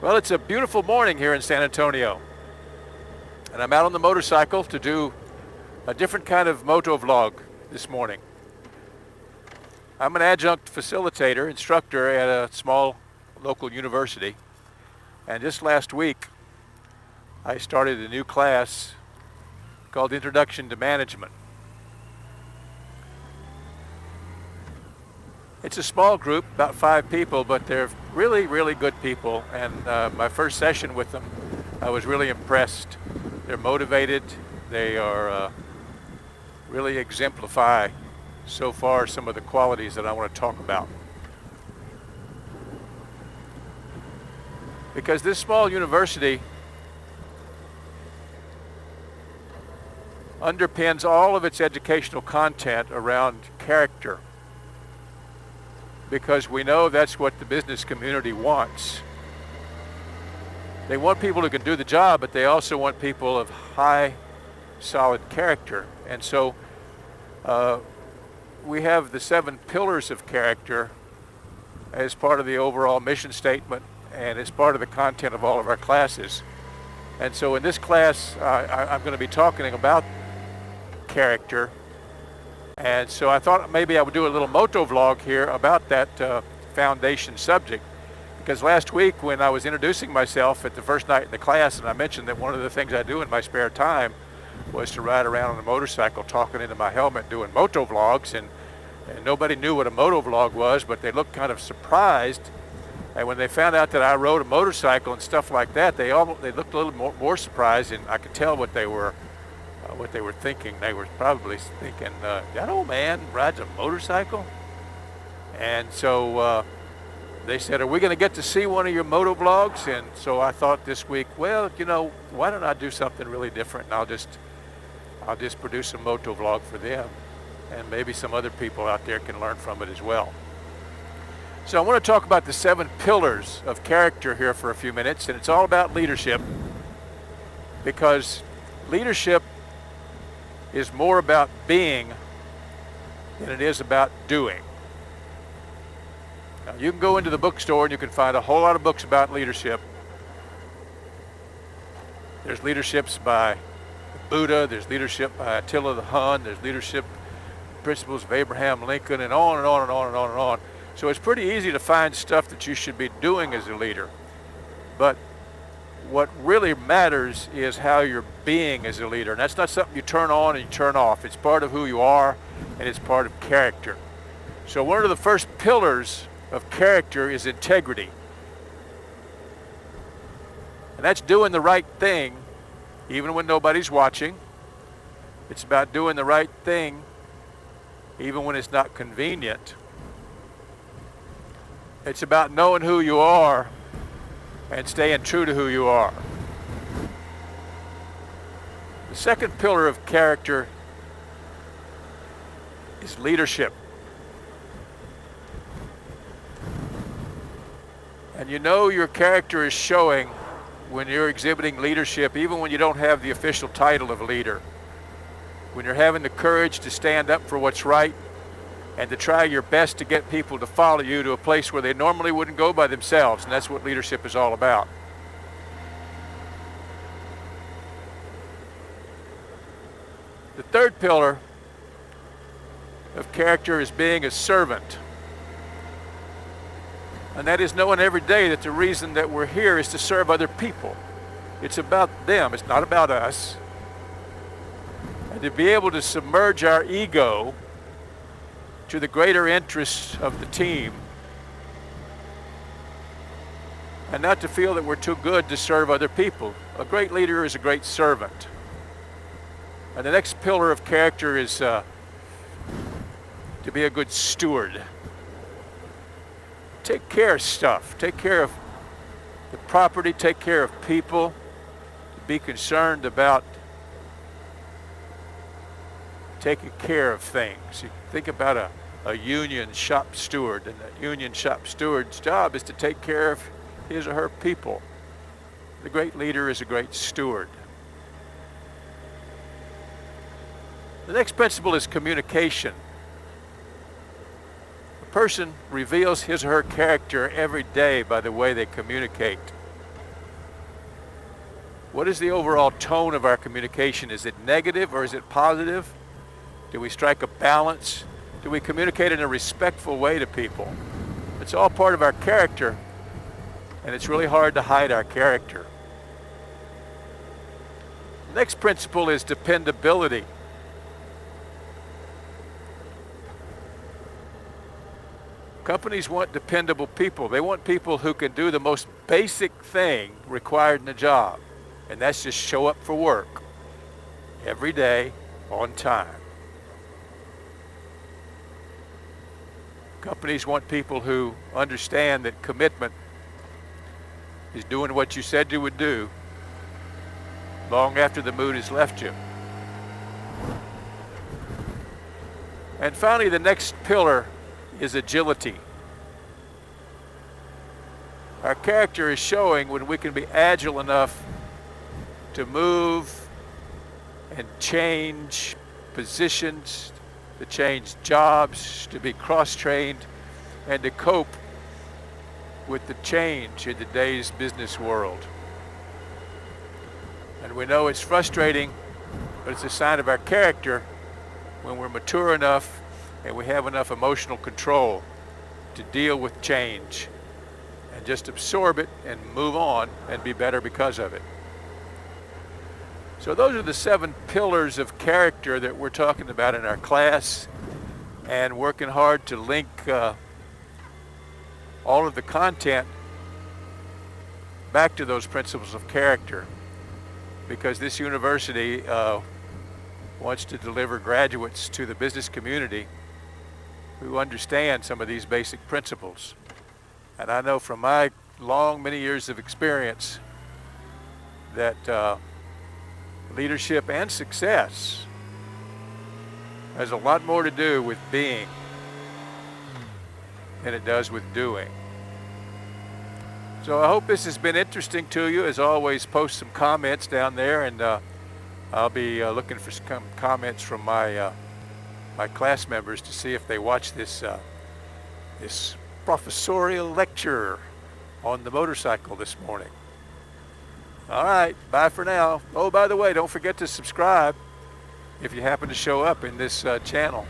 Well, it's a beautiful morning here in San Antonio, and I'm out on the motorcycle to do a different kind of motovlog this morning. I'm an adjunct facilitator, instructor at a small local university, and just last week I started a new class called Introduction to Management. It's a small group, about 5 people, but they're really, really good people. And my first session with them, I was really impressed. They're motivated. They are really exemplify so far some of the qualities that I want to talk about. Because this small university underpins all of its educational content around character, because we know that's what the business community wants. They want people who can do the job, but they also want people of high, solid character. And so we have the 7 pillars of character as part of the overall mission statement and as part of the content of all of our classes. And so in this class, I'm going to be talking about character. And so I thought maybe I would do a little motovlog here about that foundation subject, because last week when I was introducing myself at the first night in the class, and I mentioned that one of the things I do in my spare time was to ride around on a motorcycle talking into my helmet doing motovlogs, and nobody knew what a motovlog was, but they looked kind of surprised. And when they found out that I rode a motorcycle and stuff like that, they looked a little more surprised, and I could tell what they were thinking. They were probably thinking, that old man rides a motorcycle? And so they said, are we going to get to see one of your motovlogs? And so I thought this week, well, why don't I do something really different, and I'll just produce a motovlog for them, and maybe some other people out there can learn from it as well. So I want to talk about the 7 pillars of character here for a few minutes, and it's all about leadership, because leadership is more about being than it is about doing. Now, you can go into the bookstore and you can find a whole lot of books about leadership. There's leaderships by Buddha, there's leadership by Attila the Hun, there's leadership principles of Abraham Lincoln, and on and on and on and on and on. So it's pretty easy to find stuff that you should be doing as a leader. But what really matters is how you're being as a leader. And that's not something you turn on and you turn off. It's part of who you are, and it's part of character. So one of the first pillars of character is integrity. And that's doing the right thing even when nobody's watching. It's about doing the right thing even when it's not convenient. It's about knowing who you are and staying true to who you are. The second pillar of character is leadership. And your character is showing when you're exhibiting leadership, even when you don't have the official title of leader. When you're having the courage to stand up for what's right and to try your best to get people to follow you to a place where they normally wouldn't go by themselves. And that's what leadership is all about. The third pillar of character is being a servant. And that is knowing every day that the reason that we're here is to serve other people. It's about them, it's not about us. And to be able to submerge our ego to the greater interests of the team, and not to feel that we're too good to serve other people. A great leader is a great servant. And the next pillar of character is to be a good steward. Take care of stuff. Take care of the property. Take care of people. Be concerned about taking care of things. You think about a union shop steward, and the union shop steward's job is to take care of his or her people. The great leader is a great steward. The next principle is communication. A person reveals his or her character every day by the way they communicate. What is the overall tone of our communication? Is it negative or is it positive? Do we strike a balance? Do we communicate in a respectful way to people? It's all part of our character, and it's really hard to hide our character. Next principle is dependability. Companies want dependable people. They want people who can do the most basic thing required in a job, and that's just show up for work every day on time. Companies want people who understand that commitment is doing what you said you would do long after the mood has left you. And finally, the next pillar is agility. Our character is showing when we can be agile enough to move and change positions, to change jobs, to be cross-trained, and to cope with the change in today's business world. And we know it's frustrating, but it's a sign of our character when we're mature enough and we have enough emotional control to deal with change and just absorb it and move on and be better because of it. So those are the 7 pillars of character that we're talking about in our class, and working hard to link all of the content back to those principles of character, because this university wants to deliver graduates to the business community who understand some of these basic principles. And I know from my many years of experience that leadership and success has a lot more to do with being than it does with doing. So I hope this has been interesting to you. As always, post some comments down there, and I'll be looking for some comments from my class members to see if they watch this professorial lecture on the motorcycle this morning. All right, bye for now. Oh, by the way, don't forget to subscribe if you happen to show up in this channel.